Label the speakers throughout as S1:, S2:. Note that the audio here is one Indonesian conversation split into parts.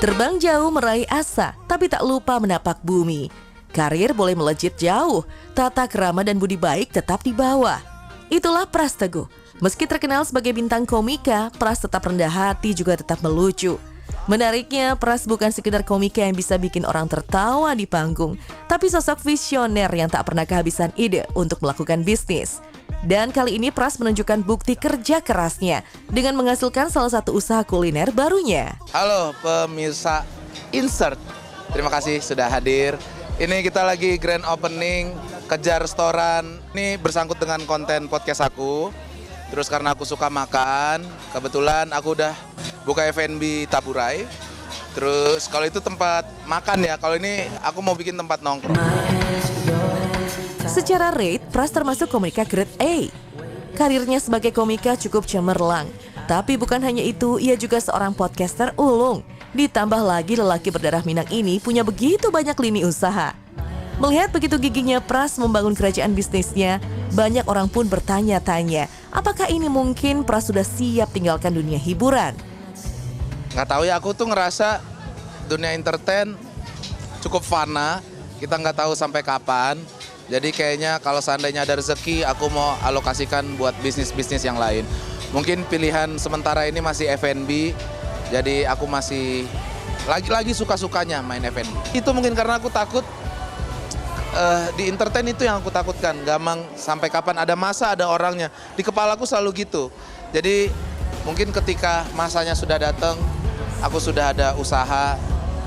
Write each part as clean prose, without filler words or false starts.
S1: Terbang jauh meraih asa, tapi tak lupa menapak bumi. Karir boleh melejit jauh, tata krama dan budi baik tetap di bawah. Itulah Pras Teguh. Meski terkenal sebagai bintang komika, Pras tetap rendah hati juga tetap melucu. Menariknya, Pras bukan sekedar komika yang bisa bikin orang tertawa di panggung, tapi sosok visioner yang tak pernah kehabisan ide untuk melakukan bisnis. Dan kali ini Pras menunjukkan bukti kerja kerasnya dengan menghasilkan salah satu usaha kuliner barunya.
S2: Halo pemirsa Insert, terima kasih sudah hadir. Ini kita lagi grand opening Kejar Restoran. Ini bersangkut dengan konten podcast aku. Terus karena aku suka makan, kebetulan aku udah buka F&B Taburai. Terus kalau itu tempat makan ya, kalau ini aku mau bikin tempat nongkrong.
S1: Secara rate, Pras termasuk komika grade A. Karirnya sebagai komika cukup cemerlang. Tapi bukan hanya itu, ia juga seorang podcaster ulung. Ditambah lagi lelaki berdarah Minang ini punya begitu banyak lini usaha. Melihat begitu giginya Pras membangun kerajaan bisnisnya, banyak orang pun bertanya-tanya, apakah ini mungkin Pras sudah siap tinggalkan dunia hiburan?
S2: Nggak tahu ya, aku tuh ngerasa dunia entertain cukup fana. Kita nggak tahu sampai kapan. Jadi kayaknya kalau seandainya ada rezeki, aku mau alokasikan buat bisnis-bisnis yang lain. Mungkin pilihan sementara ini masih F&B, jadi aku masih lagi suka-sukanya main F&B. Itu mungkin karena aku takut di entertain, itu yang aku takutkan. Gampang sampai kapan, ada masa, ada orangnya. Di kepalaku selalu gitu. Jadi mungkin ketika masanya sudah datang, aku sudah ada usaha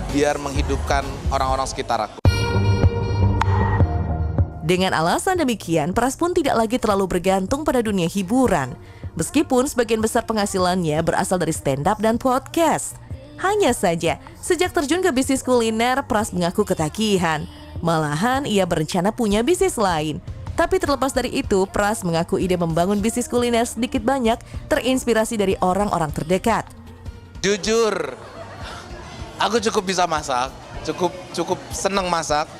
S2: biar menghidupkan orang-orang sekitar aku.
S1: Dengan alasan demikian, Pras pun tidak lagi terlalu bergantung pada dunia hiburan. Meskipun sebagian besar penghasilannya berasal dari stand up dan podcast. Hanya saja, sejak terjun ke bisnis kuliner, Pras mengaku ketagihan. Malahan ia berencana punya bisnis lain. Tapi terlepas dari itu, Pras mengaku ide membangun bisnis kuliner sedikit banyak terinspirasi dari orang-orang terdekat.
S2: Jujur, aku cukup bisa masak, cukup seneng masak.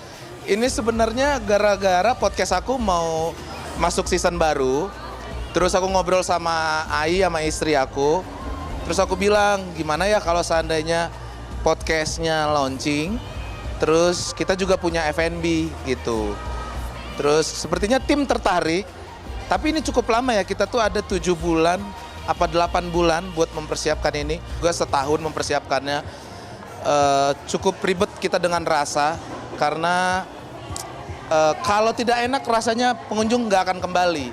S2: Ini sebenarnya gara-gara podcast aku mau masuk season baru. Terus aku ngobrol sama Ai, sama istri aku. Terus aku bilang, gimana ya kalau seandainya podcastnya launching, terus kita juga punya F&B gitu. Terus sepertinya tim tertarik, tapi ini cukup lama ya, kita tuh ada 7 bulan, apa 8 bulan buat mempersiapkan ini. Gue setahun mempersiapkannya. Cukup ribet kita dengan rasa, karena kalau tidak enak rasanya pengunjung nggak akan kembali.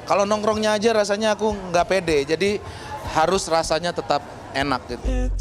S2: Kalau nongkrongnya aja rasanya aku nggak pede, jadi harus rasanya tetap enak gitu.